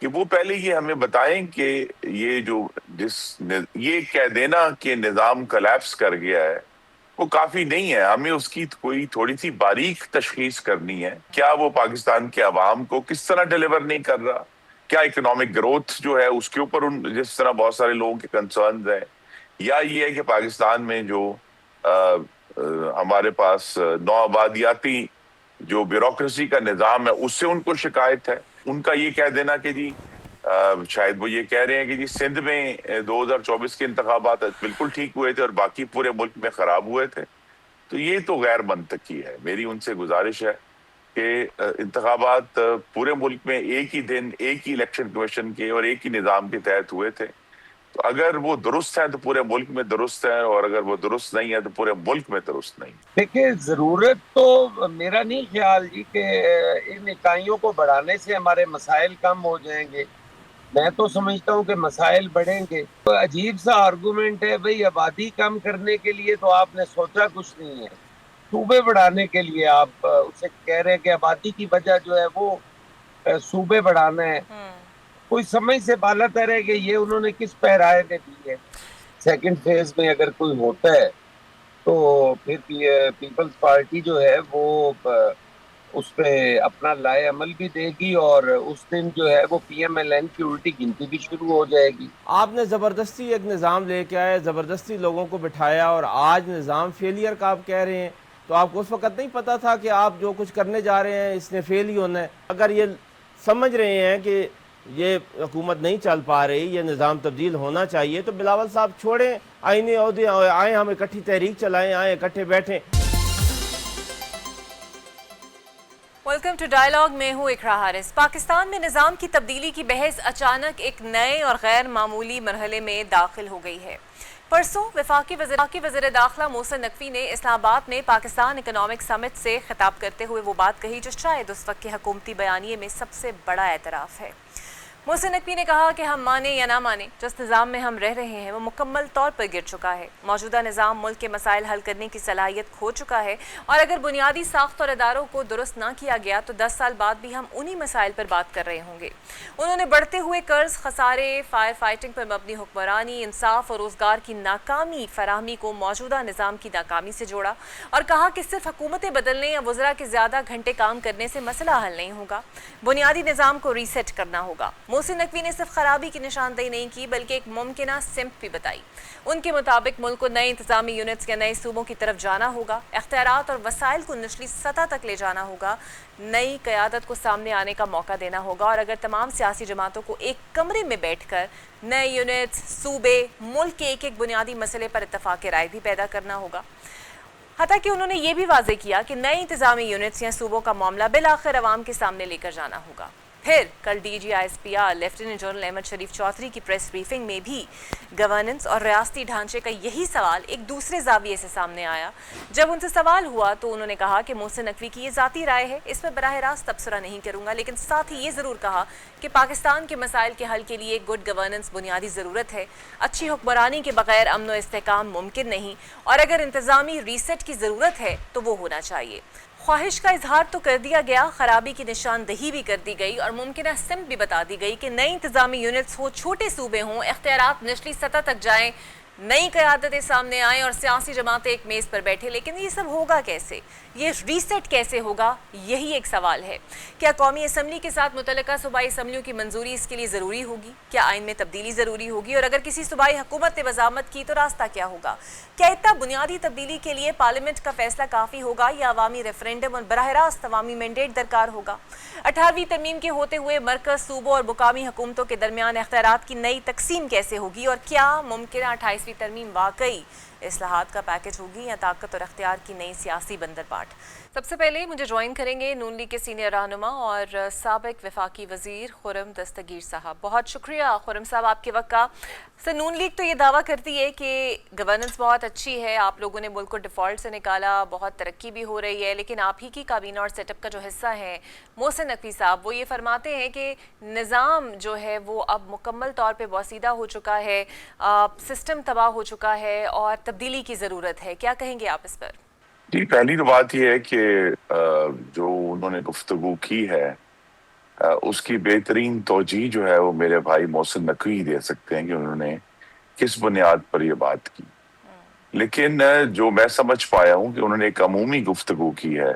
کہ وہ پہلے یہ ہمیں بتائیں کہ یہ جو یہ کہہ دینا کہ نظام کلیپس کر گیا ہے وہ کافی نہیں ہے. ہمیں اس کی کوئی تھوڑی سی باریک تشخیص کرنی ہے. کیا وہ پاکستان کے عوام کو کس طرح ڈیلیور نہیں کر رہا؟ کیا اکنامک گروتھ جو ہے اس کے اوپر جس طرح بہت سارے لوگوں کے کنسرنز ہیں، یا یہ ہے کہ پاکستان میں جو ہمارے پاس نوآبادیاتی جو بیوروکریسی کا نظام ہے اس سے ان کو شکایت ہے. ان کا یہ کہہ دینا کہ جی شاید وہ یہ کہہ رہے ہیں کہ جی سندھ میں 2024 کے انتخابات بالکل ٹھیک ہوئے تھے اور باقی پورے ملک میں خراب ہوئے تھے. تو یہ تو غیر منطقی ہے. میری ان سے گزارش ہے کہ انتخابات پورے ملک میں ایک ہی دن ایک ہی الیکشن کمیشن کے اور ایک ہی نظام کے تحت ہوئے تھے. تو اگر وہ درست ہیں تو پورے ملک میں درست ہے، اور اگر وہ درست نہیں ہے تو پورے ملک میں درست نہیں. دیکھیں، ضرورت تو میرا نہیں خیال جی کہ ان اکائیوں کو بڑھانے سے ہمارے مسائل کم ہو جائیں گے. میں تو سمجھتا ہوں کہ مسائل بڑھیں گے. تو عجیب سا آرگومنٹ ہے بھئی، آبادی کم کرنے کے لیے تو آپ نے سوچا کچھ نہیں ہے، صوبے بڑھانے کے لیے آپ اسے کہہ رہے ہیں کہ آبادی کی وجہ جو ہے وہ صوبے بڑھانا ہے. کوئی سمجھ سے بالا تر ہے کہ یہ انہوں نے کس پیرائے میں دی ہے. سیکنڈ فیز میں اگر کوئی ہوتا ہے تو پھر پیپلز پارٹی جو ہے وہ اس پہ اپنا لائے عمل بھی دے گی، اور اس دن جو ہے وہ پی ایم ایل این کی الٹی گنتی بھی شروع ہو جائے گی. آپ نے زبردستی ایک نظام لے کے آئے، زبردستی لوگوں کو بٹھایا، اور آج نظام فیلئر کا آپ کہہ رہے ہیں. تو آپ کو اس وقت نہیں پتا تھا کہ آپ جو کچھ کرنے جا رہے ہیں اس نے فیل ہی ہونا ہے؟ اگر یہ سمجھ رہے ہیں کہ یہ حکومت نہیں چل پا رہی، یہ نظام تبدیل ہونا چاہیے، تو بلاول صاحب چھوڑیں آئینے عہدے، آئیں ہم اکٹھی تحریک چلائیں، آئیں اکٹھے بیٹھیں. Welcome to dialogue. میں ہوں اقرا حارث. پاکستان میں نظام کی تبدیلی کی بحث اچانک ایک نئے اور غیر معمولی مرحلے میں داخل ہو گئی ہے. پرسوں وفاقی وزیر داخلہ محسن نقوی نے اسلام آباد میں پاکستان اکنامک سمٹ سے خطاب کرتے ہوئے وہ بات کہی جو شاید اس وقت کے حکومتی بیانیے میں سب سے بڑا اعتراف ہے. محسن نقوی نے کہا کہ ہم مانیں یا نہ مانیں، جس نظام میں ہم رہ رہے ہیں وہ مکمل طور پر گر چکا ہے. موجودہ نظام ملک کے مسائل حل کرنے کی صلاحیت کھو چکا ہے، اور اگر بنیادی ساخت اور اداروں کو درست نہ کیا گیا تو 10 سال بعد بھی ہم انہی مسائل پر بات کر رہے ہوں گے. انہوں نے بڑھتے ہوئے قرض، خسارے، فائر فائٹنگ پر مبنی حکمرانی، انصاف اور روزگار کی ناکامی فراہمی کو موجودہ نظام کی ناکامی سے جوڑا، اور کہا کہ صرف حکومتیں بدلنے یا وزراء کے زیادہ گھنٹے کام کرنے سے مسئلہ حل نہیں ہوگا، بنیادی نظام کو ریسیٹ کرنا ہوگا. محسن نقوی نے صرف خرابی کی نشاندہی نہیں کی بلکہ ایک ممکنہ سمت بھی بتائی. ان کے مطابق ملک کو نئے انتظامی یونٹس یا نئے صوبوں کی طرف جانا ہوگا، اختیارات اور وسائل کو نچلی سطح تک لے جانا ہوگا، نئی قیادت کو سامنے آنے کا موقع دینا ہوگا، اور اگر تمام سیاسی جماعتوں کو ایک کمرے میں بیٹھ کر نئے یونٹس، صوبے، ملک کے ایک ایک بنیادی مسئلے پر اتفاق رائے بھی پیدا کرنا ہوگا. حتیٰ کہ انہوں نے یہ بھی واضح کیا کہ نئے انتظامی یونٹس یا صوبوں کا معاملہ بالآخر عوام کے سامنے لے کر جانا ہوگا. پھر کل D G I S P R lieutenant general Ahmed Sharif Chaudhry کی پریس بریفنگ میں بھی گورننس اور ریاستی ڈھانچے کا یہی سوال ایک دوسرے زاویے سے سامنے آیا. جب ان سے سوال ہوا تو انہوں نے کہا کہ محسن نقوی کی یہ ذاتی رائے ہے، اس میں براہ راست تبصرہ نہیں کروں گا، لیکن ساتھ ہی یہ ضرور کہا کہ پاکستان کے مسائل کے حل کے لیے گڈ گورننس بنیادی ضرورت ہے. اچھی حکمرانی کے بغیر امن و استحکام ممکن نہیں، اور اگر انتظامی ریسیٹ کی ضرورت ہے تو وہ ہونا چاہیے. خواہش کا اظہار تو کر دیا گیا، خرابی کی نشاندہی بھی کر دی گئی، اور ممکنہ سمت بھی بتا دی گئی کہ نئی انتظامی یونٹس ہو، چھوٹے صوبے ہوں، اختیارات نچلی سطح تک جائیں، نئی قیادتیں سامنے آئیں اور سیاسی جماعتیں ایک میز پر بیٹھے. لیکن یہ سب ہوگا کیسے؟ یہ ریسیٹ کیسے ہوگا؟ یہی ایک سوال ہے. کیا قومی اسمبلی کے ساتھ متعلقہ صوبائی اسمبلیوں کی منظوری اس کے لیے ضروری ہوگی؟ کیا آئین میں تبدیلی ضروری ہوگی؟ اور اگر کسی صوبائی حکومت نے وضاحت کی تو راستہ کیا ہوگا؟ کیا اتنا بنیادی تبدیلی کے لیے پارلیمنٹ کا فیصلہ کافی ہوگا یا عوامی ریفرینڈم اور براہ راست عوامی مینڈیٹ درکار ہوگا؟ 18ویں ترمیم کے ہوتے ہوئے مرکز، صوبوں اور مقامی حکومتوں کے درمیان اختیارات کی نئی تقسیم کیسے ہوگی؟ اور کیا ممکنہ 28ویں ترمیم واقعی اصلاحات کا پیکج ہوگی یا طاقت اور اختیار کی نئی سیاسی بندر پاٹ؟ سب سے پہلے مجھے جوائن کریں گے نون لیگ کے سینئر رہنما اور سابق وفاقی وزیر خرم دستگیر صاحب. بہت شکریہ خرم صاحب آپ کے وقت کا. سر، نون لیگ تو یہ دعویٰ کرتی ہے کہ گورننس بہت اچھی ہے، آپ لوگوں نے ملک کو ڈیفالٹ سے نکالا، بہت ترقی بھی ہو رہی ہے، لیکن آپ ہی کی کابینہ اور سیٹ اپ کا جو حصہ ہے محسن نقوی صاحب، وہ یہ فرماتے ہیں کہ نظام جو ہے وہ اب مکمل طور پہ بوسیدہ ہو چکا ہے، سسٹم تباہ ہو چکا ہے اور تبدیلی کی ضرورت ہے. کیا کہیں گے آپ اس پر؟ جی، پہلی تو بات یہ ہے کہ جو انہوں نے گفتگو کی ہے اس کی بہترین توجیہ جو ہے وہ میرے بھائی محسن نقوی ہی دے سکتے ہیں کہ انہوں نے کس بنیاد پر یہ بات کی. لیکن جو میں سمجھ پایا ہوں کہ انہوں نے ایک عمومی گفتگو کی ہے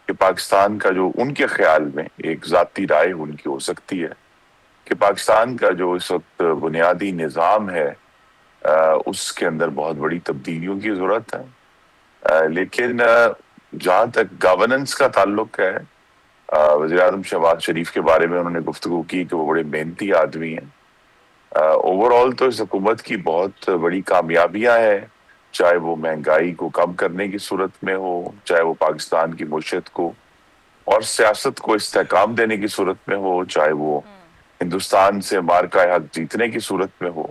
کہ پاکستان کا جو ان کے خیال میں ایک ذاتی رائے ان کی ہو سکتی ہے کہ پاکستان کا جو اس وقت بنیادی نظام ہے اس کے اندر بہت بڑی تبدیلیوں کی ضرورت ہے. لیکن جہاں تک گورننس کا تعلق ہے، وزیر اعظم شہباز شریف کے بارے میں انہوں نے گفتگو کی کہ وہ بڑے محنتی آدمی ہیں. اوور آل تو اس حکومت کی بہت بڑی کامیابیاں ہیں، چاہے وہ مہنگائی کو کم کرنے کی صورت میں ہو، چاہے وہ پاکستان کی معیشت کو اور سیاست کو استحکام دینے کی صورت میں ہو، چاہے وہ ہندوستان سے مارکہ حق جیتنے کی صورت میں ہو.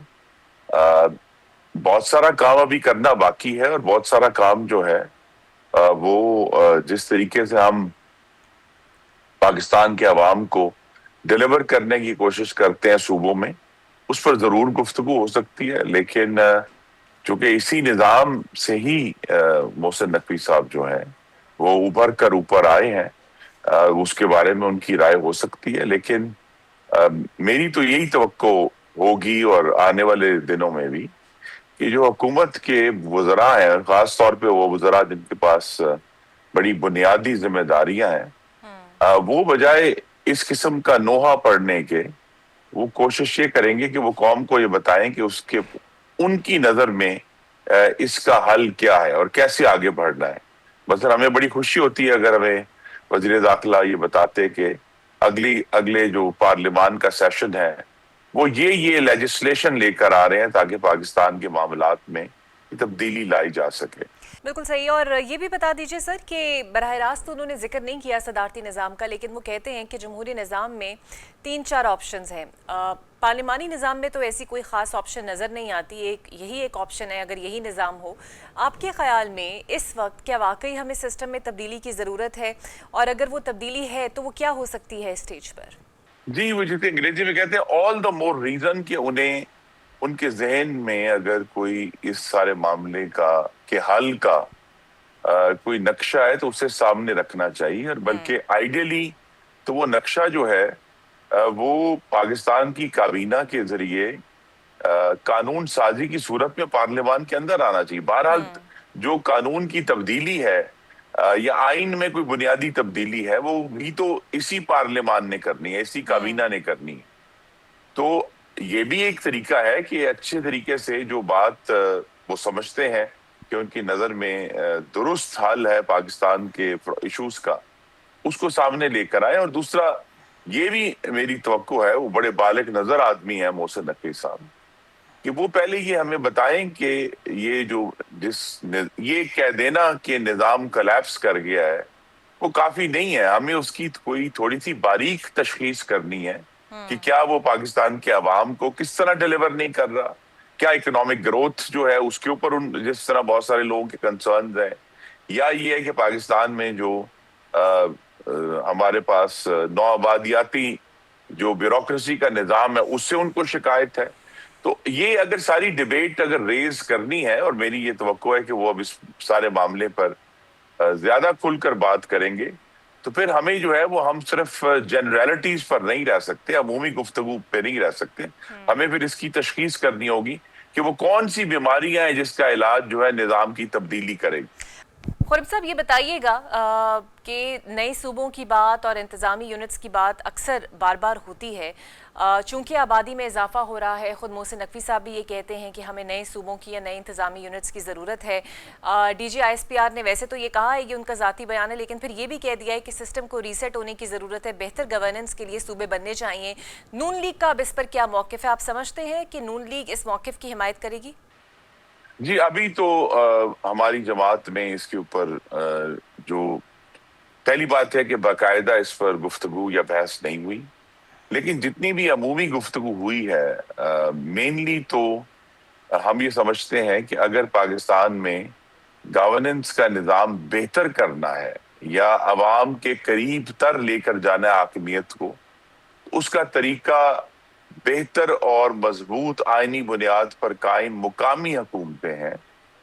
بہت سارا کام ابھی کرنا باقی ہے، اور بہت سارا کام جو ہے وہ جس طریقے سے ہم پاکستان کے عوام کو ڈیلیور کرنے کی کوشش کرتے ہیں صوبوں میں، اس پر ضرور گفتگو ہو سکتی ہے. لیکن چونکہ اسی نظام سے ہی محسن نقوی صاحب جو ہیں وہ ابھر کر اوپر آئے ہیں، اس کے بارے میں ان کی رائے ہو سکتی ہے. لیکن میری تو یہی توقع ہوگی اور آنے والے دنوں میں بھی کہ جو حکومت کے وزراء ہیں، خاص طور پہ وہ وزراء جن کے پاس بڑی بنیادی ذمہ داریاں ہیں، وہ بجائے اس قسم کا نوحہ پڑھنے کے وہ کوشش یہ کریں گے کہ وہ قوم کو یہ بتائیں کہ ان کی نظر میں اس کا حل کیا ہے اور کیسے آگے بڑھنا ہے. مثلا ہمیں بڑی خوشی ہوتی ہے اگر ہمیں وزیر داخلہ یہ بتاتے کہ اگلے جو پارلیمان کا سیشن ہے وہ یہ لیجسلیشن لے کر آ رہے ہیں تاکہ پاکستان کے معاملات میں تبدیلی لائی جا سکے. بالکل صحیح. اور یہ بھی بتا دیجئے سر کہ براہ راست انہوں نے ذکر نہیں کیا صدارتی نظام کا، لیکن وہ کہتے ہیں کہ جمہوری نظام میں 3-4 آپشنز ہیں. پارلیمانی نظام میں تو ایسی کوئی خاص آپشن نظر نہیں آتی، یہی ایک آپشن ہے اگر یہی نظام ہو. آپ کے خیال میں اس وقت کیا واقعی ہمیں سسٹم میں تبدیلی کی ضرورت ہے، اور اگر وہ تبدیلی ہے تو وہ کیا ہو سکتی ہے اسٹیج پر؟ جی، وہ جسے انگریزی میں کہتے ہیں آل دا مور ریزن کہ انہیں ان کے ذہن میں اگر کوئی اس سارے معاملے کے حل کا کوئی نقشہ ہے تو اسے سامنے رکھنا چاہیے. اور بلکہ آئیڈیلی تو وہ نقشہ جو ہے وہ پاکستان کی کابینہ کے ذریعے قانون سازی کی صورت میں پارلیمان کے اندر آنا چاہیے. بہرحال جو قانون کی تبدیلی ہے یا آئین میں کوئی بنیادی تبدیلی ہے وہ بھی تو اسی پارلیمان نے کرنی ہے، اسی کابینہ نے کرنی ہے. تو یہ بھی ایک طریقہ ہے کہ اچھے طریقے سے جو بات وہ سمجھتے ہیں کہ ان کی نظر میں درست حل ہے پاکستان کے ایشوز کا، اس کو سامنے لے کر آئے. اور دوسرا یہ بھی میری توقع ہے، وہ بڑے بالغ نظر آدمی ہیں محسن نقوی صاحب، کہ وہ پہلے یہ ہمیں بتائیں کہ یہ کہہ دینا کہ نظام کولیپس کر گیا ہے وہ کافی نہیں ہے. ہمیں اس کی کوئی تھوڑی سی باریک تشخیص کرنی ہے کہ کیا وہ پاکستان کے عوام کو کس طرح ڈیلیور نہیں کر رہا، کیا اکنامک گروتھ جو ہے اس کے اوپر جس طرح بہت سارے لوگوں کے کنسرنز ہیں، یا یہ ہے کہ پاکستان میں جو ہمارے پاس نوآبادیاتی جو بیوروکریسی کا نظام ہے اس سے ان کو شکایت ہے. تو یہ اگر ساری ڈیبیٹ اگر ریز کرنی ہے، اور میری یہ توقع ہے کہ وہ اب اس سارے معاملے پر زیادہ کھل کر بات کریں گے، تو پھر ہمیں جو ہے وہ ہم صرف جنرالٹیز پر نہیں رہ سکتے، عمومی گفتگو پہ نہیں رہ سکتے. ہمیں پھر اس کی تشخیص کرنی ہوگی کہ وہ کون سی بیماریاں ہیں جس کا علاج جو ہے نظام کی تبدیلی کرے گی. خورم صاحب یہ بتائیے گا کہ نئے صوبوں کی بات اور انتظامی یونٹس کی بات اکثر بار بار ہوتی ہے، چونکہ آبادی میں اضافہ ہو رہا ہے. خود محسن نقوی صاحب بھی یہ کہتے ہیں کہ ہمیں نئے صوبوں کی یا نئے انتظامی یونٹس کی ضرورت ہے. D G I S P R نے ویسے تو یہ کہا ہے، یہ ان کا ذاتی بیان ہے، لیکن پھر یہ بھی کہہ دیا ہے کہ سسٹم کو ریسیٹ ہونے کی ضرورت ہے، بہتر گورننس کے لیے صوبے بننے چاہیے. نون لیگ کا اب اس پر کیا موقف ہے؟ آپ سمجھتے ہیں کہ نون لیگ اس موقف کی حمایت کرے گی؟ جی، ابھی تو ہماری جماعت میں اس کے اوپر جو پہلی بات ہے کہ باقاعدہ اس پر گفتگو یا بحث نہیں ہوئی. لیکن جتنی بھی عمومی گفتگو ہوئی ہے مینلی تو ہم یہ سمجھتے ہیں کہ اگر پاکستان میں گورننس کا نظام بہتر کرنا ہے یا عوام کے قریب تر لے کر جانا ہے حاکمیت کو، اس کا طریقہ بہتر اور مضبوط آئینی بنیاد پر قائم مقامی حکومتیں ہیں،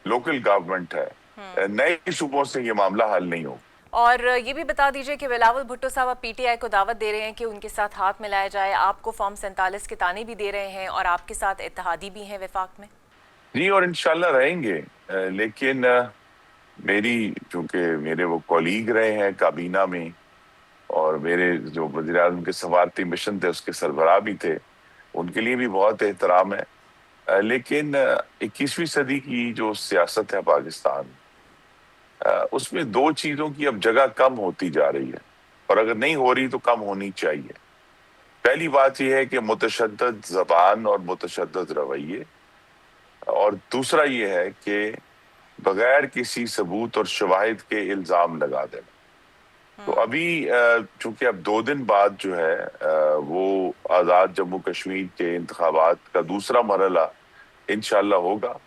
لوکل گورنمنٹ ہے. نئے صوبوں سے یہ معاملہ حل نہیں ہو. اور یہ بھی بتا دیجئے کہ بلاول بھٹو صاحب اب پی ٹی آئی کو دعوت دے رہے ہیں کہ ان کے ساتھ ہاتھ ملایا جائے، آپ کو فارم 47 کے تانے بھی دے رہے ہیں اور آپ کے ساتھ اتحادی بھی ہیں وفاق میں۔ جی، اور انشاءاللہ رہیں گے، لیکن میری چونکہ میرے وہ کولیگ رہے ہیں کابینہ میں، اور میرے جو وزیر اعظم کے سفارتی مشن تھے اس کے سربراہ بھی تھے، ان کے لیے بھی بہت احترام ہے، لیکن 21ویں صدی کی جو سیاست ہے پاکستان، اس میں دو چیزوں کی اب جگہ کم ہوتی جا رہی ہے، اور اگر نہیں ہو رہی تو کم ہونی چاہیے۔ پہلی بات یہ ہے کہ متشدد زبان اور متشدد رویے، اور دوسرا یہ ہے کہ بغیر کسی ثبوت اور شواہد کے الزام لگا دینا۔ تو ابھی چونکہ اب 2 دن بعد جو ہے وہ آزاد جموں کشمیر کے انتخابات کا دوسرا مرحلہ انشاءاللہ ہوگا،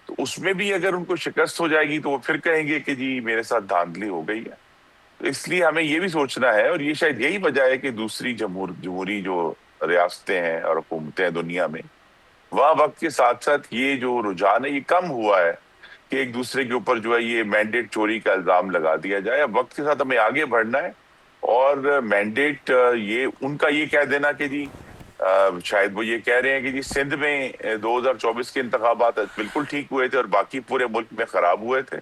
تو اس میں بھی اگر ان کو شکست ہو جائے گی تو وہ پھر کہیں گے کہ جی میرے ساتھ دھاندلی ہو گئی ہے۔ تو اس لیے ہمیں یہ بھی سوچنا ہے، اور یہ شاید یہی وجہ ہے کہ دوسری جمہوری جو ریاستیں ہیں اور حکومتیں ہیں دنیا میں، وہاں وقت کے ساتھ ساتھ یہ جو رجحان ہے یہ کم ہوا ہے کہ ایک دوسرے کے اوپر جو ہے یہ مینڈیٹ چوری کا الزام لگا دیا جائے۔ اب وقت کے ساتھ ہمیں آگے بڑھنا ہے، اور مینڈیٹ یہ ان کا یہ کہہ دینا کہ جی شاید وہ یہ کہہ رہے ہیں کہ جی سندھ میں 2024 کے انتخابات بالکل ٹھیک ہوئے تھے اور باقی پورے ملک میں خراب ہوئے تھے،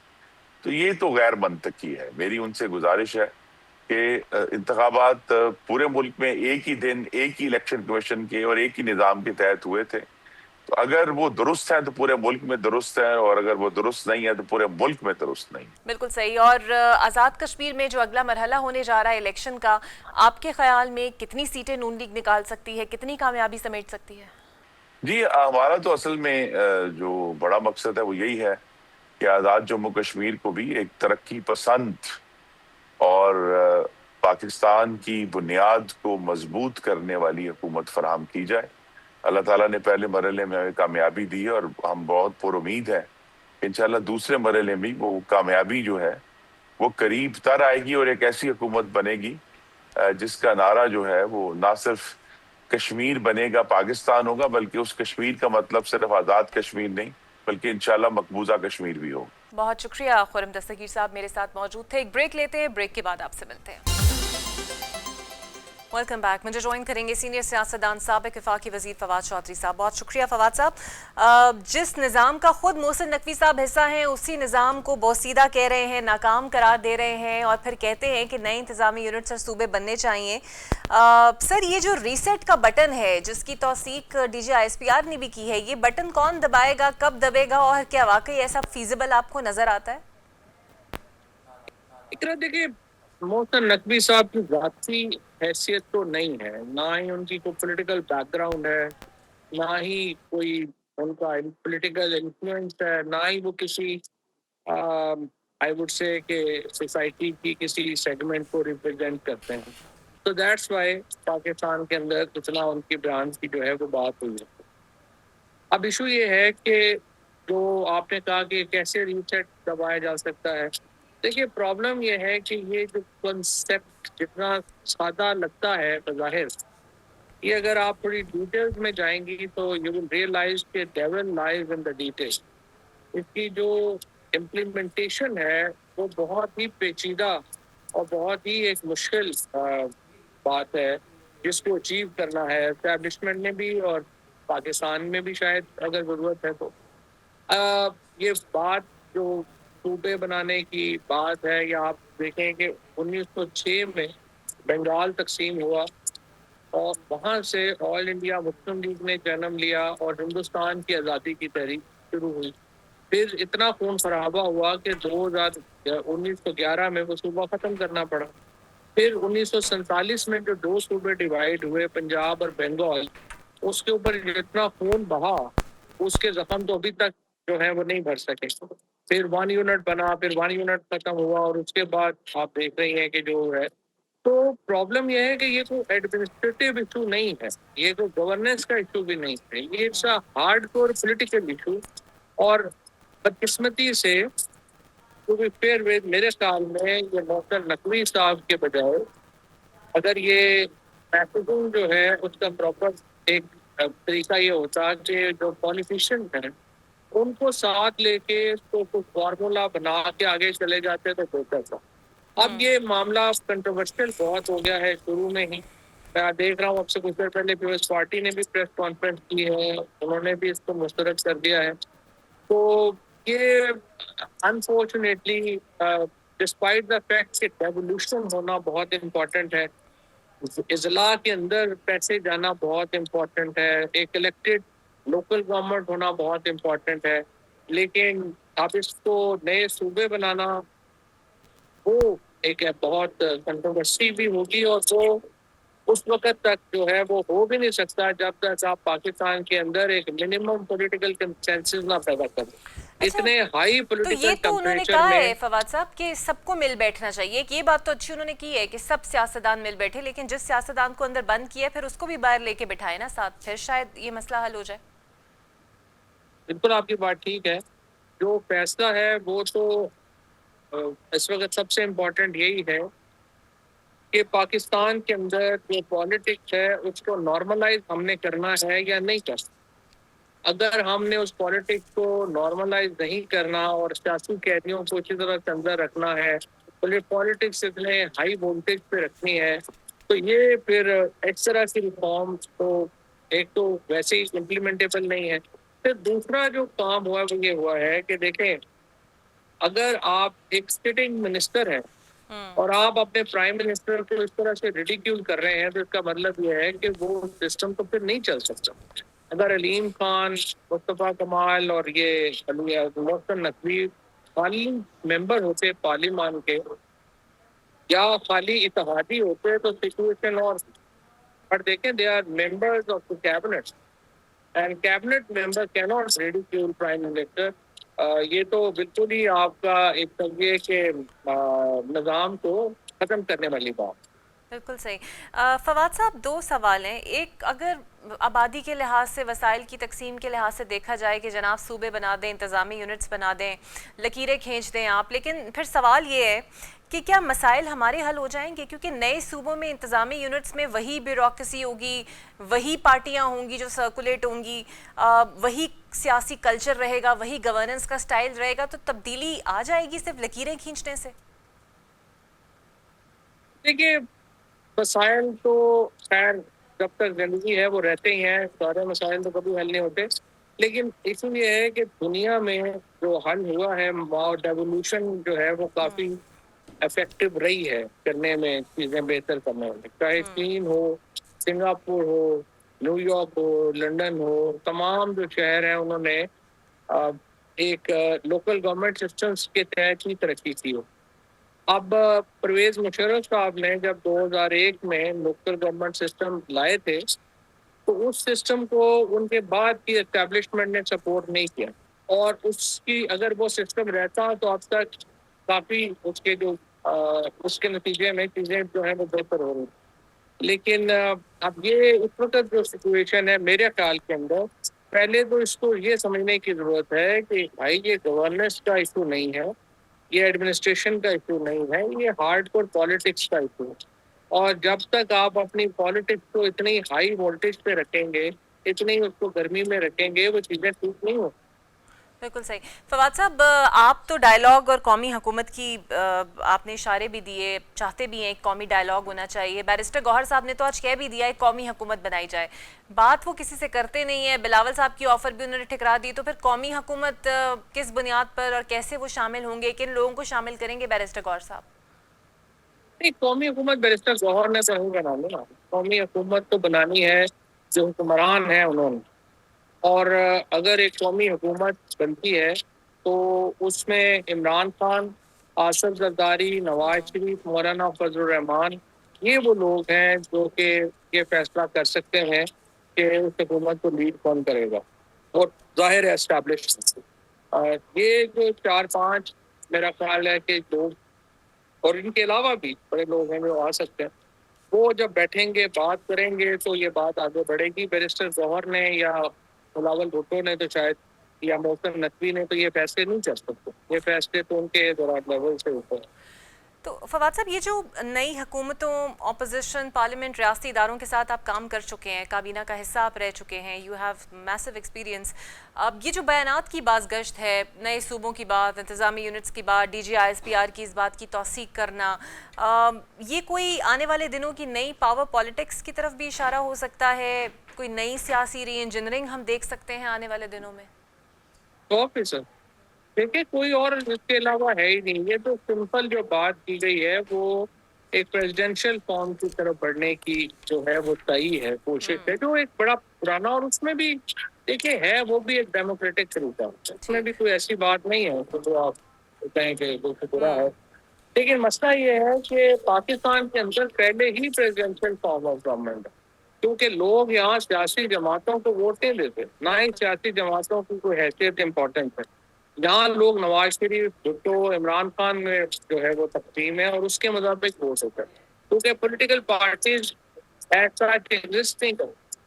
تو یہ تو غیر منطقی ہے۔ میری ان سے گزارش ہے کہ انتخابات پورے ملک میں ایک ہی دن ایک ہی الیکشن کمیشن کے اور ایک ہی نظام کے تحت ہوئے تھے، تو اگر وہ درست ہیں تو پورے ملک میں درست ہیں، اور اگر وہ درست نہیں ہے تو پورے ملک میں درست نہیں۔ بالکل صحیح۔ اور آزاد کشمیر میں جو اگلا مرحلہ ہونے جا رہا ہے الیکشن کا، آپ کے خیال میں کتنی سیٹیں نون لیگ نکال سکتی ہے، کتنی کامیابی سمیٹ سکتی ہے؟ جی، ہمارا تو اصل میں جو بڑا مقصد ہے وہ یہی ہے کہ آزاد جموں کشمیر کو بھی ایک ترقی پسند اور پاکستان کی بنیاد کو مضبوط کرنے والی حکومت فراہم کی جائے۔ اللہ تعالیٰ نے پہلے مرحلے میں ہمیں کامیابی دی، اور ہم بہت پر امید ہیں کہ انشاءاللہ دوسرے مرحلے میں وہ کامیابی جو ہے وہ قریب تر آئے گی، اور ایک ایسی حکومت بنے گی جس کا نعرہ جو ہے وہ نہ صرف کشمیر بنے گا، پاکستان ہوگا، بلکہ اس کشمیر کا مطلب صرف آزاد کشمیر نہیں بلکہ انشاءاللہ مقبوضہ کشمیر بھی ہوگا۔ بہت شکریہ خرم دستگیر صاحب، میرے ساتھ موجود تھے۔ ایک بریک لیتے ہیں، بریک کے بعد آپ سے ملتے ہیں۔ Welcome back. مجھے جوائن کریں گے سینئر سیاستدان سابق وفاقی وزیر فواد چودھری صاحب۔ بہت شکریہ فواد صاحب۔ جس نظام کا خود محسن نقوی صاحب حصہ ہیں، اسی نظام کو بوسیدہ کہہ رہے ہیں، ناکام قرار دے رہے ہیں، اور پھر کہتے ہیں کہ نئے انتظامی یونٹس اور صوبے بننے چاہیے۔ سر، یہ جو ریسیٹ کا بٹن ہے جس کی توثیق D G I S P R نے بھی کی ہے، یہ بٹن کون دبائے گا، کب دبے گا، اور کیا واقعی ایسا فیزیبل آپ کو نظر آتا ہے؟ اقرا، دیکھیں، محسن نقوی صاحب کی ذاتی حیثیت تو نہیں ہے، نہ ہی ان کی کوئی پولیٹیکل بیک گراؤنڈ ہے، نہ ہی کوئی ان کا پولیٹیکل انفلوئنس ہے، نہ ہی وہ کسی آئی وڈ سے کہ سوسائٹی کی کسی سیگمنٹ کو ریپرزینٹ کرتے ہیں۔ تو دیٹس وائی پاکستان کے اندر اتنا ان کی برانڈ کی جو ہے وہ بات ہوئی ہے۔ اب ایشو یہ ہے کہ جو آپ نے کہا کہ کیسے ریسیٹ دبایا جا سکتا ہے، دیکھیے پرابلم یہ ہے کہ یہ جو کنسیپٹ جتنا سادہ لگتا ہے بظاہر، یہ اگر آپ تھوڑی ڈیٹیلز میں جائیں گی تو یو ول ریئلائز کہ devil lies in the detail. اس کی جو امپلیمنٹیشن ہے وہ بہت ہی پیچیدہ اور بہت ہی ایک مشکل بات ہے جس کو اچیو کرنا ہے اسٹیبلشمنٹ نے بھی اور پاکستان میں بھی شاید اگر ضرورت ہے تو۔ یہ بات جو صوبے بنانے کی بات ہے، یا آپ دیکھیں کہ 1906 میں بنگال تقسیم ہوا اور وہاں سے آل انڈیا مسلم لیگ نے جنم لیا اور ہندوستان کی آزادی کی تحریک شروع ہوئی۔ پھر اتنا خون خرابہ ہوا کہ 1911 میں وہ صوبہ ختم کرنا پڑا۔ پھر 1947 میں جو 2 صوبے ڈیوائیڈ ہوئے، پنجاب اور بنگال، اس کے اوپر جتنا خون بہا اس کے زخم تو ابھی تک جو ہے وہ نہیں بھر سکے۔ پھر 1 یونٹ بنا، پھر 1 یونٹ ختم ہوا، اور اس کے بعد آپ دیکھ رہی ہیں کہ جو ہے، تو پرابلم یہ ہے کہ یہ کوئی ایڈمنسٹریٹو ایشو نہیں ہے، یہ کوئی گورننس کا ایشو بھی نہیں ہے، یہ it's a hard core political issue. اور بدقسمتی سے پھر میرے خیال میں یہ محسن نقوی صاحب کے بجائے اگر یہ میسیجنگ جو ہے اس کا پراپر ایک طریقہ یہ ہوتا کہ جو پالیٹیشین ہیں ان کو ساتھ لے کے اس کو کچھ فارمولا بنا کے آگے چلے جاتے تو بہتر تھا۔ اب یہ معاملہ کنٹروورشل بہت ہو گیا ہے شروع میں ہی. میں دیکھ رہا ہوں اب سے کچھ دیر پہلے پیپلز پارٹی نے بھی پریس کانفرنس کی ہے, انہوں نے بھی اس کو مسترد کر دیا ہے. تو یہ انفارچونیٹلی ڈسپائٹ دا فیکٹ کہ ریولیوشن ہونا بہت امپورٹنٹ ہے, اضلاع کے اندر پیسے جانا بہت امپورٹنٹ ہے, ایک الیکٹڈ لوکل گورنمنٹ ہونا بہت امپورٹنٹ ہے, لیکن اب اس کو نئے صوبے بنانا وہ ایک بہت کنٹروورسی بھی ہوگی, اور وہ اس وقت تک جو ہے وہ ہو بھی نہیں سکتا جب تک آپ پاکستان کے اندر ایک منیمم پولیٹیکل کنسنسس نہ پیدا کریں. اچھا, اتنے ہائی تو پولیٹیکل یہ تو انہوں نے ٹیمپریچر کہا میں ہے فواد صاحب کہ سب کو مل بیٹھنا چاہیے, کہ یہ بات تو اچھی انہوں نے کی ہے کہ سب سیاستدان مل بیٹھے, لیکن جس سیاستدان کو اندر بند کیا ہے پھر اس کو بھی باہر لے کے بٹھائے نا ساتھ, پھر شاید یہ مسئلہ حل ہو جائے. بالکل آپ کی بات ٹھیک ہے. جو فیصلہ ہے وہ تو اس وقت سب سے امپورٹنٹ یہی ہے کہ پاکستان کے اندر جو پالیٹکس ہے اس کو نارملائز ہم نے کرنا ہے یا نہیں کرنا. اگر ہم نے اس پالیٹکس کو نارملائز نہیں کرنا اور سیاسی قیدیوں کو اسی طرح سے اندر رکھنا ہے, پالیٹکس اتنے ہائی وولٹیج پہ رکھنی ہے, تو یہ پھر اس طرح کی ریفارم تو ایک تو ویسے ہی امپلیمنٹیبل نہیں ہے. پھر دوسرا جو کام ہوا وہ یہ ہوا ہے کہ دیکھیں, اگر آپ ایک سٹنگ منسٹر ہیں اور آپ اپنے پرائم منسٹر کو اس طرح سے ریڈیکیول کر رہے ہیں, تو اس کا مطلب یہ ہے کہ وہ سسٹم تو پھر نہیں چل سکتا. اگر علیم خان, مصطفیٰ کمال اور یہ محسن نقوی خالی ممبر ہوتے پارلیمان کے یا خالی اتحادی ہوتے تو سچویشن اور دیکھیں they are members of the cabinet and cabinet member کی ناٹ ریڈیکیول پرائم منسٹر. یہ تو بالکل ہی آپ کا ایک طریقے کے نظام کو ختم کرنے والی بات. بالکل صحیح. فواد صاحب, دو سوال ہیں. ایک, اگر آبادی کے لحاظ سے, وسائل کی تقسیم کے لحاظ سے دیکھا جائے کہ جناب صوبے بنا دیں, انتظامی یونٹس بنا دیں, لکیریں کھینچ دیں آپ, لیکن پھر سوال یہ ہے کہ کیا مسائل ہمارے حل ہو جائیں گے؟ کیونکہ نئے صوبوں میں انتظامی یونٹس میں وہی بیوروکریسی ہوگی, وہی پارٹیاں ہوں گی جو سرکولیٹ ہوں گی, وہی سیاسی کلچر رہے گا, وہی گورننس کا سٹائل رہے گا, تو تبدیلی آ جائے گی صرف لکیریں کھینچنے سے؟ دیکھیے, مسائل تو خیر جب تک زندگی ہے وہ رہتے ہی ہیں, سارے مسائل تو کبھی حل نہیں ہوتے, لیکن اس لیے ہے کہ دنیا میں جو حل ہوا ہے, ڈیولوشن جو ہے وہ کافی افیکٹو رہی ہے کرنے میں, چیزیں بہتر کرنے میں. چاہے چین ہو, سنگاپور ہو, نیو یارک ہو, لنڈن ہو, تمام جو شہر ہیں انہوں نے ایک لوکل گورنمنٹ سسٹمز کے تحت ہی ترقی کی ہو. اب پرویز مشرف صاحب نے جب 2001 میں لوکل گورنمنٹ سسٹم لائے تھے تو اس سسٹم کو ان کے بعد کی اسٹیبلشمنٹ نے سپورٹ نہیں کیا, اور اس کی اگر وہ سسٹم رہتا تو اب تک کافی اس کے نتیجے میں چیزیں جو ہیں وہ بہتر ہو رہی. لیکن اب یہ اس وقت جو سچویشن ہے میرے خیال کے اندر, پہلے تو اس کو یہ سمجھنے کی ضرورت ہے کہ بھائی یہ گورننس کا ایشو نہیں ہے, یہ ایڈمنسٹریشن کا ایشو نہیں ہے, یہ ہارڈ کور پالیٹکس کا ایشو ہے. اور جب تک آپ اپنی پالیٹکس کو اتنی ہائی وولٹیج پہ رکھیں گے, اتنی اس کو گرمی میں رکھیں گے, وہ چیزیں ٹھیک نہیں ہو. بالکل صحیح. فواد صاحب, آپ تو ڈائلاگ اور قومی حکومت کی آپ نے اشارے بھی دیے, چاہتے بھی ہیں ایک قومی ڈائلاگ ہونا چاہیے. بیرسٹر گوہر صاحب نے تو آج کہہ بھی دیا ایک قومی حکومت بنائی جائے. بات وہ کسی سے کرتے نہیں ہیں. بلاول صاحب کی آفر بھی انہوں نے ٹھکرا دی. تو پھر قومی حکومت کس بنیاد پر اور کیسے وہ شامل ہوں گے, کن لوگوں کو شامل کریں گے بیرسٹر گوہر صاحب؟ نہیں, قومی حکومت بیرسٹر گوہر نے تو نہیں بنانی نا. قومی حکومت تو بنانی ہے جو حکمران ہیں انہوں نے, اور اگر ایک قومی حکومت بنتی ہے تو اس میں عمران خان, آصف زرداری, نواز شریف, مولانا فضل الرحمان, یہ وہ لوگ ہیں جو کہ یہ فیصلہ کر سکتے ہیں کہ اس حکومت کو لیڈ کون کرے گا, اور ظاہر ہے اسٹیبلش. یہ جو 4-5 میرا خیال ہے کہ لوگ, اور ان کے علاوہ بھی بڑے لوگ ہیں جو آ سکتے ہیں, وہ جب بیٹھیں گے بات کریں گے تو یہ بات آگے بڑھے گی. بیرسٹر گوہر نے یا بلاول بھٹو نے تو شاید, یا محسن نقوی نے تو یہ فیصلے نہیں کر سکتے. یہ فیصلے تو ان کے لیول سے اوپر. تو فواد صاحب، یہ جو نئی حکومتوں، اپوزیشن، پارلیمنٹ، ریاستی اداروں کے ساتھ آپ کام کر چکے ہیں، کابینہ کا حصہ آپ رہ چکے ہیں، یو ہیو میسو ایکسپیرینس، اب یہ جو بیانات کی باز گشت ہے، نئے صوبوں کی بات، انتظامی یونٹس کی بات، D G I S P R کی اس بات کی توثیق کرنا، یہ کوئی آنے والے دنوں کی نئی پاور پالیٹکس کی طرف بھی اشارہ ہو سکتا ہے؟ کوئی نئی سیاسی ری انجینئرنگ ہم دیکھ سکتے ہیں آنے والے دنوں میں؟ 100%. دیکھیں کوئی اور اس کے علاوہ ہے ہی نہیں. یہ تو سمپل جو بات کی گئی ہے وہ ایک پریزیڈینشیل فارم کی طرف بڑھنے کی جو ہے وہ صحیح ہے، کوشش ہے، جو ایک بڑا پرانا، اور اس میں بھی دیکھیں ہے وہ بھی ایک ڈیموکریٹک طریقہ، اس میں بھی کوئی ایسی بات نہیں ہے کہ جو آپ کہیں کہ وہ برا ہے. لیکن مسئلہ یہ ہے کہ پاکستان کے اندر پہلے ہی پریزیڈینشیل فارم آف گورنمنٹ ہے، کیونکہ لوگ یہاں سیاسی جماعتوں کو ووٹیں دیتے، نہ ہی سیاسی جماعتوں کی کوئی حیثیت امپورٹنٹ ہے. یہاں لوگ نواز شریف، بھٹو، عمران خان میں جو ہے وہ تقسیم ہے اور اس کے مطابق ہو سکتا ہے، کیونکہ پولیٹیکل پارٹیز ایسا ایگزسٹ نہیں کرتی.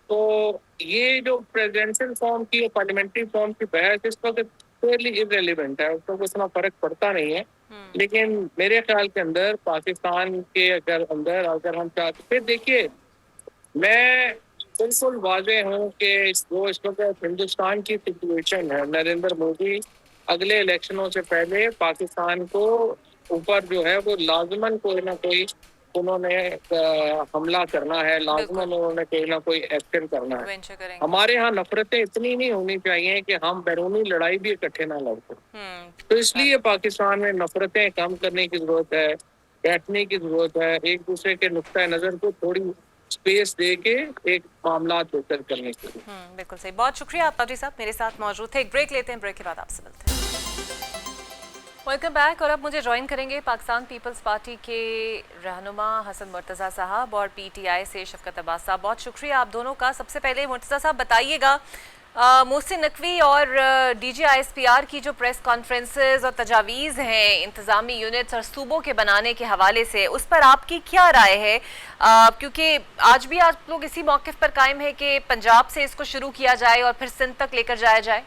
تو یہ جو پریزیڈینشیل فارم کی اور پارلیمنٹری فارم کی بحث اس وقت کلیئرلی ارریلیونٹ ہے، اس کو اتنا فرق پڑتا نہیں ہے. لیکن میرے خیال کے اندر پاکستان کے اندر اگر ہم چاہتے، پھر دیکھیے میں بالکل واضح ہوں کہ جو اس وقت ہندوستان کی سچویشن ہے، نریندر مودی اگلے الیکشنوں سے پہلے پاکستان کو اوپر جو ہے وہ لازماً کوئی نہ کوئی انہوں نے حملہ کرنا ہے، لازماً انہوں نے کوئی نہ کوئی ایکشن کرنا ہے. وینچر کریں گے. ہمارے ہاں نفرتیں اتنی نہیں ہونی چاہیے کہ ہم بیرونی لڑائی بھی اکٹھے نہ لڑ سکیں. تو اس لیے پاکستان میں نفرتیں کم کرنے کی ضرورت ہے، بیٹھنے کی ضرورت ہے، ایک دوسرے کے نقطۂ نظر کو تھوڑی اسپیس دے کے ایک معاملات بہتر کرنے کے لیے. بالکل صحیح. بہت شکریہ آپ قادری صاحب میرے ساتھ موجود تھے. ایک بریک لیتے ہیں، بریک کے بعد آپ سے ملتے ہیں. Welcome back. اور اب مجھے جوائن کریں گے پاکستان پیپلز پارٹی کے رہنما حسن مرتضیٰ صاحب اور پی ٹی آئی سے شفقت عباس صاحب. بہت شکریہ آپ دونوں کا. سب سے پہلے مرتضیٰ صاحب بتائیے گا، محسن نقوی اور D G I S P R کی جو پریس کانفرنسز اور تجاویز ہیں انتظامی یونٹس اور صوبوں کے بنانے کے حوالے سے، اس پر آپ کی کیا رائے ہے؟ کیونکہ آج بھی آپ لوگ اسی موقف پر قائم ہے کہ پنجاب سے اس کو شروع کیا جائے اور پھر سندھ تک لے کر جایا جائے؟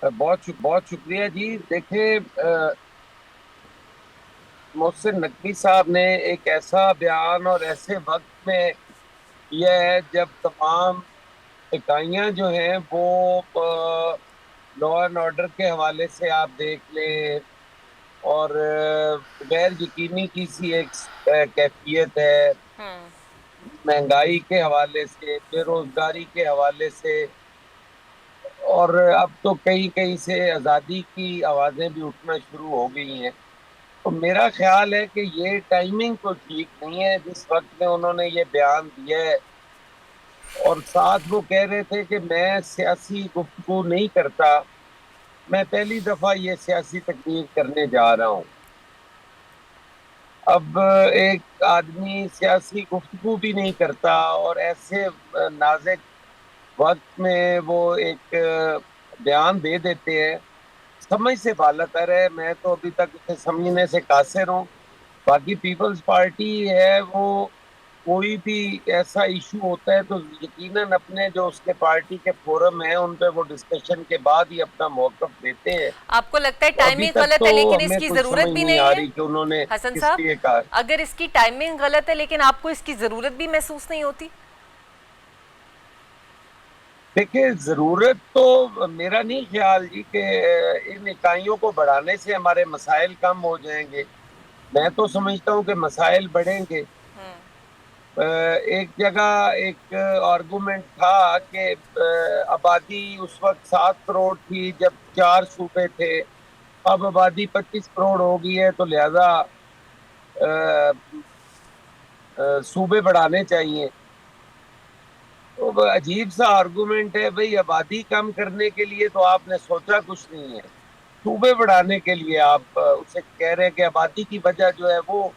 بہت شکریہ جی. دیکھیں محسن نقوی صاحب نے ایک ایسا بیان اور ایسے وقت میں کیا ہے جب تمام اکائیاں جو ہیں وہ لا اینڈ آرڈر کے حوالے سے آپ دیکھ لیں اور غیر یقینی کی سی ایک کیفیت ہے، مہنگائی کے حوالے سے، بے روزگاری کے حوالے سے، اور اب تو کئی سے آزادی کی آوازیں بھی اٹھنا شروع ہو گئی ہیں. تو میرا خیال ہے کہ یہ ٹائمنگ تو ٹھیک نہیں ہے جس وقت میں انہوں نے یہ بیان دیا ہے. اور ساتھ وہ کہہ رہے تھے کہ میں سیاسی گفتگو نہیں کرتا، میں پہلی دفعہ یہ سیاسی تقریر کرنے جا رہا ہوں. اب ایک آدمی سیاسی گفتگو بھی نہیں کرتا اور ایسے نازک وقت میں وہ ایک بیان دے دیتے ہیں، سمجھ سے بالاتر ہے. میں تو ابھی تک اسے سمجھنے سے قاصر ہوں. باقی پیپلز پارٹی ہے وہ کوئی بھی ایسا ایشو ہوتا ہے تو یقیناً اپنے جو اس کے پارٹی کے فورم ہیں ان پہ وہ ڈسکشن کے بعد ہی اپنا موقف دیتے ہیں. آپ کو لگتا ہے ابھی ٹائمنگ تک غلط تو ہے لیکن اس ہمیں کی کوئی ضرورت سمجھ بھی نہیں آ نہیں رہی کہ انہوں نے ہے؟ حسن کس صاحب، لیے کہا. اگر اس کی ٹائمنگ غلط ہے لیکن آپ کو اس کی ضرورت بھی محسوس نہیں ہوتی؟ دیکھیں ضرورت تو میرا نہیں خیال جی کہ ان اکائیوں کو بڑھانے سے ہمارے مسائل کم ہو جائیں گے. میں تو سمجھتا ہوں کہ مسائل بڑھیں گے. ایک جگہ ایک آرگومنٹ تھا کہ آبادی اس وقت 7 کروڑ تھی جب 4 صوبے تھے، اب آبادی 25 کروڑ ہو گئی ہے تو لہذا صوبے بڑھانے چاہیے. تو عجیب سا آرگومنٹ ہے بھئی. آبادی کم کرنے کے لیے تو آپ نے سوچا کچھ نہیں ہے، صوبے بڑھانے کے لیے آپ اسے کہہ رہے ہیں کہ آبادی کی وجہ جو ہے وہ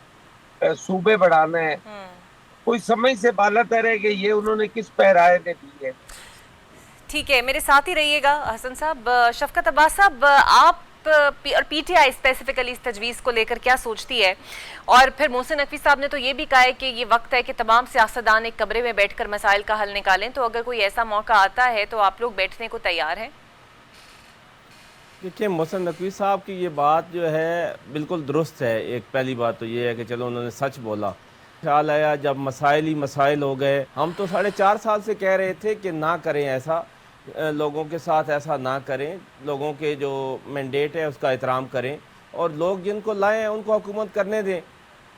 صوبے بڑھانا ہے. کوئی سمجھ سے بالاتر ہے کہ یہ انہوں نے کس پیرائے میں دی ہے. ٹھیک ہے، میرے ساتھ ہی رہیے گا حسن صاحب. شفقت عباس صاحب، آپ اور پی ٹی آئی اسپیسیفکلی اس تجویز کو لے کر کیا سوچتی ہے؟ اور پھر محسن نقوی صاحب نے تو یہ بھی کہا ہے کہ یہ وقت ہے کہ تمام سیاستدان ایک کمرے میں بیٹھ کر مسائل کا حل نکالیں. تو اگر کوئی ایسا موقع آتا ہے تو آپ لوگ بیٹھنے کو تیار ہیں؟ دیکھیں محسن نقوی صاحب کی یہ بات جو ہے بالکل درست ہے. ایک پہلی بات تو یہ ہے کہ چلو انہوں نے سچ بولا. خیال آیا جب مسائل ہی مسائل ہو گئے. ہم تو 4.5 سال سے کہہ رہے تھے کہ نہ کریں ایسا, لوگوں کے ساتھ ایسا نہ کریں, لوگوں کے جو مینڈیٹ ہے اس کا احترام کریں اور لوگ جن کو لائیں ان کو حکومت کرنے دیں.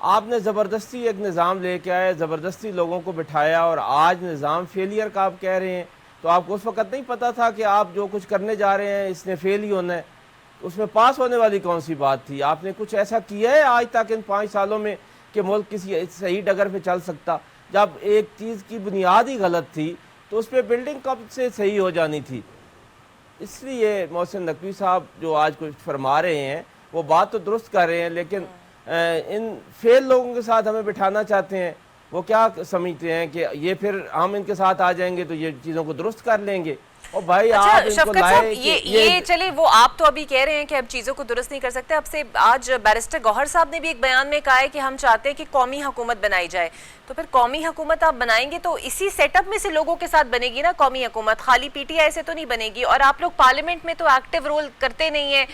آپ نے زبردستی ایک نظام لے کے آئے, زبردستی لوگوں کو بٹھایا اور آج نظام فیلئر کا آپ کہہ رہے ہیں. تو آپ کو اس وقت نہیں پتا تھا کہ آپ جو کچھ کرنے جا رہے ہیں اس نے فیل ہی ہونا ہے؟ اس میں پاس ہونے والی کون سی بات تھی؟ آپ نے کچھ ایسا کیا ہے آج تک ان 5 سالوں میں کہ ملک کسی صحیح ڈگر پہ چل سکتا؟ جب ایک چیز کی بنیاد ہی غلط تھی تو اس پہ بلڈنگ کب سے صحیح ہو جانی تھی. اس لیے محسن نقوی صاحب جو آج کچھ فرما رہے ہیں وہ بات تو درست کر رہے ہیں, لیکن ان فیل لوگوں کے ساتھ ہمیں بٹھانا چاہتے ہیں. وہ کیا سمجھتے ہیں کہ یہ پھر ہم ان کے ساتھ آ جائیں گے تو یہ چیزوں کو درست کر لیں گے؟ اور بھائی آپ اچھا ان کو شفقت صاحب, لائے یہ چلے وہ آپ تو ابھی کہہ رہے ہیں کہ اب چیزوں کو درست نہیں کر سکتے. اب سے آج بیرسٹر گوہر صاحب نے بھی ایک بیان میں کہا ہے کہ ہم چاہتے ہیں کہ قومی حکومت بنائی جائے. تو پھر قومی حکومت آپ بنائیں گے تو اسی سیٹ اپ میں سے لوگوں کے ساتھ بنے گی نا قومی حکومت, خالی پی ٹی آئی سے تو نہیں بنے گی. اور آپ لوگ پارلیمنٹ میں تو ایکٹیو رول کرتے نہیں ہیں.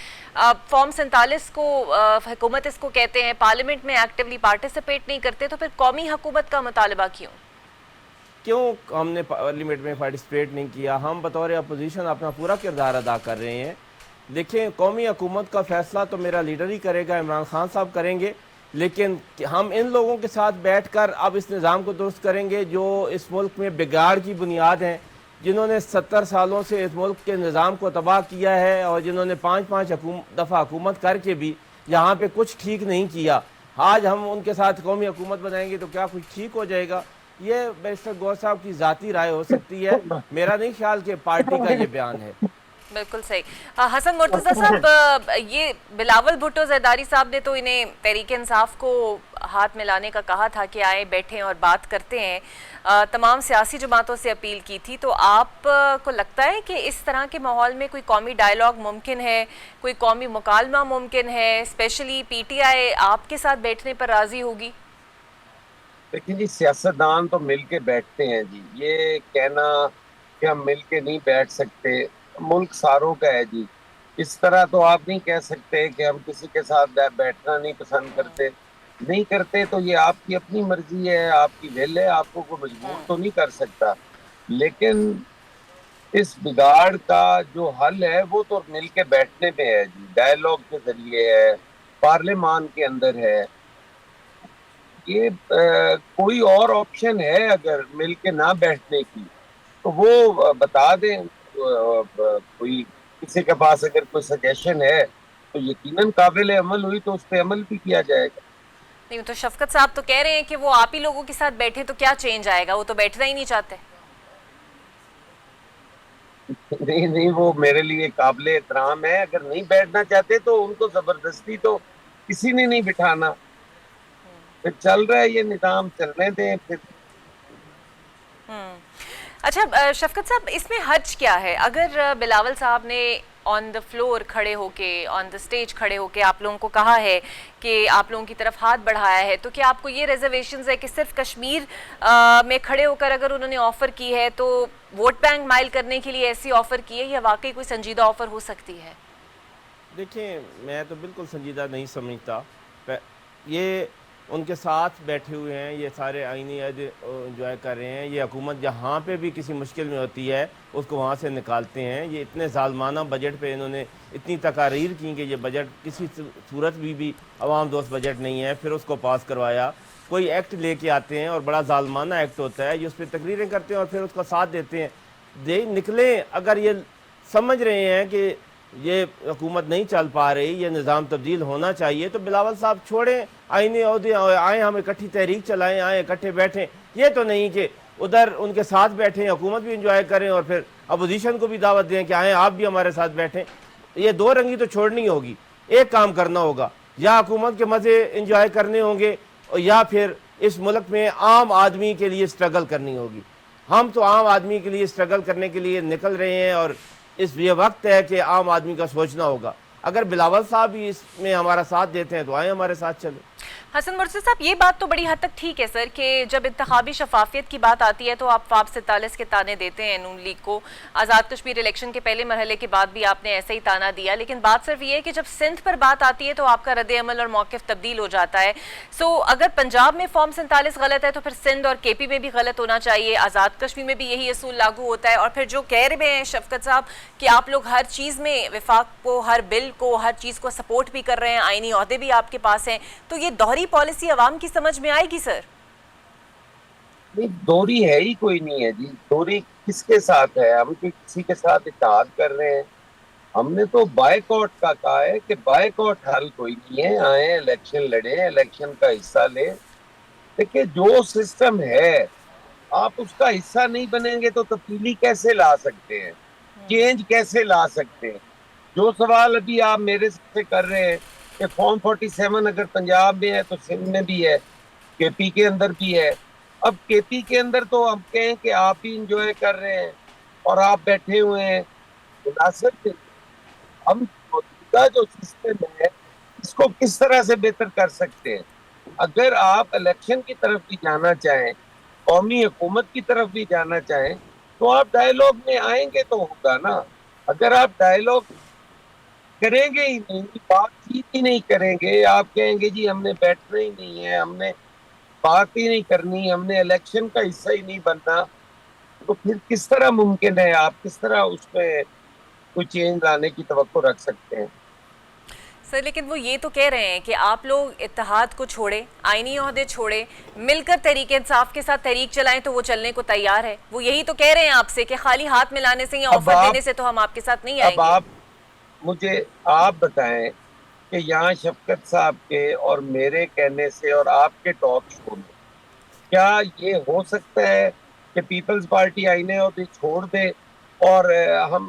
فارم 47 کو حکومت اس کو کہتے ہیں, پارلیمنٹ میں ایکٹیولی پارٹیسپیٹ نہیں کرتے, تو پھر قومی حکومت کا مطالبہ کیوں ہم نے پارلیمنٹ میں پارٹیسپیٹ نہیں کیا؟ ہم بطور اپوزیشن اپنا پورا کردار ادا کر رہے ہیں. دیکھیں قومی حکومت کا فیصلہ تو میرا لیڈر ہی کرے گا, عمران خان صاحب کریں گے, لیکن ہم ان لوگوں کے ساتھ بیٹھ کر اب اس نظام کو درست کریں گے جو اس ملک میں بگاڑ کی بنیاد ہیں, جنہوں نے 70 سالوں سے اس ملک کے نظام کو تباہ کیا ہے اور جنہوں نے 5 دفعہ حکومت کر کے بھی یہاں پہ کچھ ٹھیک نہیں کیا. آج ہم ان کے ساتھ قومی حکومت بنائیں گے تو کیا کچھ ٹھیک ہو جائے گا؟ یہ بیرسٹر گوہر صاحب کی ذاتی رائے ہو سکتی ہے, میرا نہیں خیال کہ پارٹی کا یہ بیان ہے. بالکل صحیح. حسن مرتضیٰ صاحب, یہ بلاول بھٹو زرداری صاحب نے تو انہیں تحریک انصاف کو ہاتھ ملانے کا کہا تھا کہ آئیں بیٹھیں اور بات کرتے ہیں, تمام سیاسی جماعتوں سے اپیل کی تھی. تو آپ کو لگتا ہے کہ اس طرح کے ماحول میں کوئی قومی ڈائیلاگ ممکن ہے, کوئی قومی مکالمہ ممکن ہے, اسپیشلی پی ٹی آئی آپ کے ساتھ بیٹھنے پر راضی ہوگی؟ لیکن جی سیاستدان تو مل کے بیٹھتے ہیں جی. یہ کہنا کہ ہم مل کے نہیں بیٹھ سکتے, ملک ساروں کا ہے جی. اس طرح تو آپ نہیں کہہ سکتے کہ ہم کسی کے ساتھ بیٹھنا نہیں پسند کرتے. نہیں کرتے تو یہ آپ کی اپنی مرضی ہے, آپ کی ول ہے, آپ کو کوئی مجبور تو نہیں کر سکتا. لیکن اس بگاڑ کا جو حل ہے وہ تو مل کے بیٹھنے میں ہے جی, ڈائیلاگ کے ذریعے ہے, پارلیمان کے اندر ہے. یہ کوئی اور آپشن ہے اگر مل کے نہ بیٹھنے کی تو وہ بتا دیں. کوئی کسی کے پاس اگر کوئی سجیشن ہے تو یقیناً قابل عمل ہوئی تو اس پہ عمل بھی کیا جائے گا. نہیں تو شفقت صاحب تو کہہ رہے ہیں کہ وہ آپ ہی لوگوں کے ساتھ بیٹھے تو کیا چینج آئے گا, وہ تو بیٹھنا ہی نہیں چاہتے. نہیں, وہ میرے لیے قابل احترام ہے. اگر نہیں بیٹھنا چاہتے تو ان کو زبردستی تو کسی نے نہیں بٹھانا. پھر چل رہا ہے یہ نظام, چلنے دیں پھر. اچھا شفقت صاحب, اس میں حرج کیا ہے؟ اگر بلاول صاحب نے آن دا فلور کھڑے ہو کے, آن دا سٹیج کھڑے ہو کے آپ لوگوں کو کہا ہے کہ آپ لوگوں کی طرف ہاتھ بڑھایا ہے, تو کیا آپ کو یہ ریزرویشنز ہے کہ صرف کشمیر میں کھڑے ہو کر اگر انہوں نے آفر کی ہے تو ووٹ بینک مائل کرنے کے لیے ایسی آفر کی ہے, یا واقعی کوئی سنجیدہ آفر ہو سکتی ہے؟ دیکھیں میں تو بالکل سنجیدہ نہیں سمجھتا. یہ ان کے ساتھ بیٹھے ہوئے ہیں, یہ سارے آئینی عہد انجوائے کر رہے ہیں. یہ حکومت جہاں پہ بھی کسی مشکل میں ہوتی ہے اس کو وہاں سے نکالتے ہیں. یہ اتنے ظالمانہ بجٹ پہ انہوں نے اتنی تقاریر کی کہ یہ بجٹ کسی صورت بھی عوام دوست بجٹ نہیں ہے, پھر اس کو پاس کروایا. کوئی ایکٹ لے کے آتے ہیں اور بڑا ظالمانہ ایکٹ ہوتا ہے, یہ اس پہ تقریریں کرتے ہیں اور پھر اس کا ساتھ دیتے ہیں. نکلیں, اگر یہ سمجھ رہے ہیں کہ یہ حکومت نہیں چل پا رہی, یہ نظام تبدیل ہونا چاہیے, تو بلاول صاحب چھوڑیں آئینی عہدے, آئیں ہم اکٹھی تحریک چلائیں, آئیں اکٹھے بیٹھیں. یہ تو نہیں کہ ادھر ان کے ساتھ بیٹھیں, حکومت بھی انجوائے کریں اور پھر اپوزیشن کو بھی دعوت دیں کہ آئیں آپ بھی ہمارے ساتھ بیٹھیں. یہ دو رنگی تو چھوڑنی ہوگی. ایک کام کرنا ہوگا, یا حکومت کے مزے انجوائے کرنے ہوں گے یا پھر اس ملک میں عام آدمی کے لیے سٹرگل کرنی ہوگی. ہم تو عام آدمی کے لیے سٹرگل کرنے کے لیے نکل رہے ہیں اور یہ وقت ہے کہ عام آدمی کا سوچنا ہوگا. اگر بلاول صاحب بھی اس میں ہمارا ساتھ دیتے ہیں تو آئیں ہمارے ساتھ چلیں. حسن مرتضی صاحب، یہ بات تو بڑی حد تک ٹھیک ہے سر کہ جب انتخابی شفافیت کی بات آتی ہے تو آپ فاب 47 کے تانے دیتے ہیں نون لیگ کو. آزاد کشمیر الیکشن کے پہلے مرحلے کے بعد بھی آپ نے ایسا ہی تانا دیا، لیکن بات صرف یہ ہے کہ جب سندھ پر بات آتی ہے تو آپ کا رد عمل اور موقف تبدیل ہو جاتا ہے. اگر پنجاب میں فارم 47 غلط ہے تو پھر سندھ اور کے پی میں بھی غلط ہونا چاہیے، آزاد کشمیر میں بھی یہی اصول لاگو ہوتا ہے. اور پھر جو کہہ رہے ہیں شفقت صاحب کہ آپ لوگ ہر چیز میں وفاق کو، ہر بل کو، ہر چیز کو سپورٹ بھی کر رہے ہیں، آئینی عہدے بھی آپ کے پاس ہیں، تو یہ دوہری پالیسی عوام کی سمجھ میں آئے گی سر؟ نہیں، دوری ہے ہی کوئی نہیں ہے جی. دوری کس کے ساتھ ہے؟ ہم کسی کے ساتھ اتحاد کر رہے ہیں؟ ہم نے تو بائیک آؤٹ کا کہا ہے کہ بائیک آؤٹ حل کوئی نہیں ہے. آئیں الیکشن لڑیں، الیکشن کا حصہ لیں. دیکھیں جو سسٹم ہے آپ اس کا حصہ نہیں بنیں گے تو تبدیلی کیسے لا سکتے ہیں؟ چینج کیسے لا سکتے ہیں؟ جو سوال ابھی آپ میرے سے کر رہے ہیں کہ فارم 47 اگر پنجاب میں ہے تو سندھ میں بھی ہے، کے پی کے اندر بھی ہے. اب کے پی کے اندر تو ہم کہیں کہ آپ ہی انجوائے کر رہے ہیں اور آپ بیٹھے ہوئے ہیں. مناسب نہیں. ہم موجودہ جو سسٹم ہے اس کو کس طرح سے بہتر کر سکتے ہیں؟ اگر آپ الیکشن کی طرف بھی جانا چاہیں، قومی حکومت کی طرف بھی جانا چاہیں، تو آپ ڈائیلاگ میں آئیں گے تو ہوگا نا. اگر آپ ڈائیلاگ کریں گے ہی نہیں، بات چیت ہی نہیں کریں گے، آپ کہیں گے جی ہم نے بیٹھنا ہی نہیں ہے، ہم نے بات ہی نہیں کرنی، ہم نے الیکشن کا حصہ ہی نہیں بننا، تو پھر کس طرح ممکن ہے؟ آپ کس طرح اس میں کوئی چینج لانے کی توقع رکھ سکتے ہیں؟ سر لیکن وہ یہ تو کہہ رہے ہیں کہ آپ لوگ اتحاد کو چھوڑیں، آئینی عہدے چھوڑیں، مل کر تحریک انصاف کے ساتھ تحریک چلائیں تو وہ چلنے کو تیار ہے. وہ یہی تو کہہ رہے ہیں آپ سے کہ خالی ہاتھ ملانے سے یا آفر دینے سے تو ہم آپ کے ساتھ نہیں آئیں اب گے. آپ مجھے آپ بتائیں کہ یہاں شفقت صاحب کے اور میرے کہنے سے اور آپ کے ٹاک شو میں کیا یہ ہو سکتا ہے کہ پیپلز پارٹی آئینے عہدے چھوڑ دے اور ہم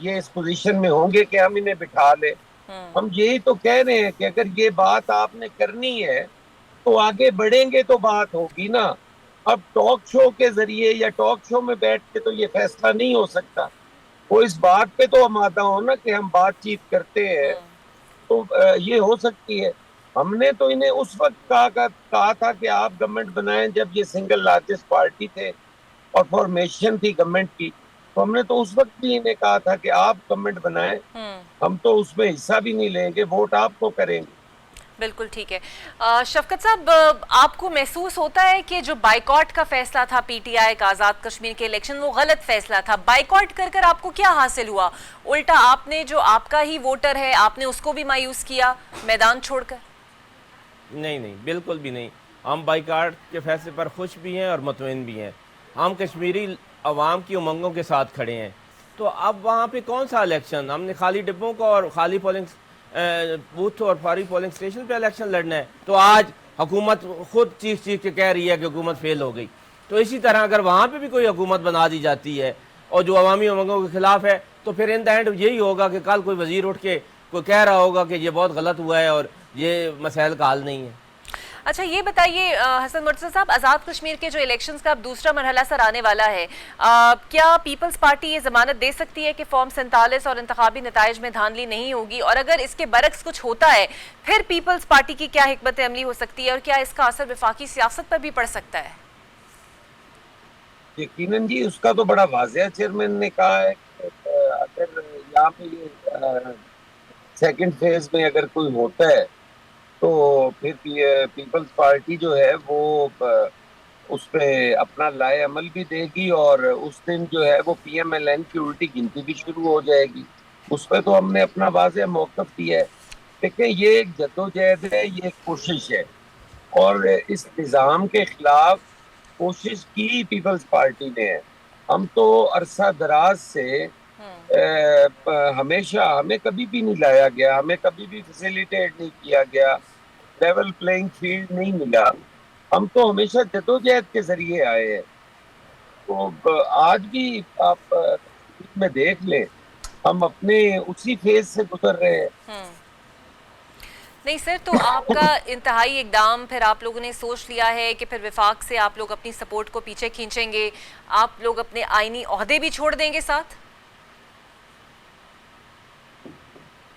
یہ اس پوزیشن میں ہوں گے کہ ہم انہیں بٹھا لیں؟ ہم یہی تو کہہ رہے ہیں کہ اگر یہ بات آپ نے کرنی ہے تو آگے بڑھیں گے تو بات ہوگی نا. اب ٹاک شو کے ذریعے یا ٹاک شو میں بیٹھ کے تو یہ فیصلہ نہیں ہو سکتا. وہ اس بات پہ تو آمادہ ہو نا کہ ہم بات چیت کرتے ہیں تو یہ ہو سکتی ہے. ہم نے تو انہیں اس وقت کہا تھا کہ آپ گورنمنٹ بنائیں جب یہ سنگل لارجسٹ پارٹی تھے اور فارمیشن تھی گورنمنٹ کی، تو ہم نے تو اس وقت بھی انہیں کہا تھا کہ آپ گورنمنٹ بنائیں، ہم تو اس میں حصہ بھی نہیں لیں گے، ووٹ آپ کو کریں گے. بالکل ٹھیک ہے. شفقت صاحب، آپ کو محسوس ہوتا ہے کہ جو بائیکاٹ کا فیصلہ تھا پی ٹی آئی کا آزاد کشمیر کے الیکشن، وہ غلط فیصلہ تھا؟ بائیکاٹ کر کر آپ کو کیا حاصل ہوا؟ الٹا آپ نے جو آپ کا ہی ووٹر ہے آپ نے اس کو بھی مایوس کیا میدان چھوڑ کر. نہیں، بالکل بھی نہیں. ہم بائیکاٹ کے فیصلے پر خوش بھی ہیں اور مطمئن بھی ہیں. ہم کشمیری عوام کی امنگوں کے ساتھ کھڑے ہیں. تو اب وہاں پہ کون سا الیکشن؟ ہم نے خالی ڈبوں کو اور خالی پولنگ بوتھ اور فاری پولنگ سٹیشن پہ الیکشن لڑنا ہے. تو آج حکومت خود چیخ کے کہہ رہی ہے کہ حکومت فیل ہو گئی. تو اسی طرح اگر وہاں پہ بھی کوئی حکومت بنا دی جاتی ہے اور جو عوامی امنگوں کے خلاف ہے تو پھر ان دا اینڈ یہی ہوگا کہ کل کوئی وزیر اٹھ کے کوئی کہہ رہا ہوگا کہ یہ بہت غلط ہوا ہے اور یہ مسائل کا حل نہیں ہے. اچھا یہ بتائیے حسن مرتضی صاحب، آزاد کشمیر کے جو الیکشنز کا اب دوسرا مرحلہ سر آنے والا ہے، کیا پیپلز پارٹی یہ ضمانت دے سکتی ہے کہ فارم 47 اور انتخابی نتائج میں دھاندلی نہیں ہوگی؟ اور اگر اس کے برعکس کچھ ہوتا ہے پھر پیپلز پارٹی کی کیا حکمت عملی ہو سکتی ہے اور کیا اس کا اثر وفاقی سیاست پر بھی پڑ سکتا ہے؟ یقیناً جی، اس کا تو بڑا واضح چیئرمین نے کہا ہے کہ اگر یہاں پہ یہ سیکنڈ فیز میں اگر کوئی ہوتا ہے تو پھر پیپلز پارٹی جو ہے وہ اس پہ اپنا لائے عمل بھی دے گی اور اس دن جو ہے وہ پی ایم ایل این کی الٹی گنتی بھی شروع ہو جائے گی. اس پہ تو ہم نے اپنا واضح موقف دیا ہے. دیکھیں یہ ایک جدوجہد ہے، یہ ایک کوشش ہے اور اس نظام کے خلاف کوشش کی پیپلز پارٹی نے. ہم تو عرصہ دراز سے ہمیشہ ہمیں کبھی بھی نہیں لایا گیا، ہمیں کبھی بھی فیسیلیٹیٹ نہیں کیا گیا، لیول پلینگ فیلڈ نہیں ملا. ہم تو ہمیشہ جدوجہد کے ذریعے آئے ہیں. تو آج بھی آپ میں دیکھ لیں ہم اپنے اسی فیز سے گزر رہے ہیں. نہیں سر، تو آپ کا انتہائی اقدام پھر آپ لوگوں نے سوچ لیا ہے کہ پھر وفاق سے آپ لوگ اپنی سپورٹ کو پیچھے کھینچیں گے، آپ لوگ اپنے آئینی عہدے بھی چھوڑ دیں گے ساتھ؟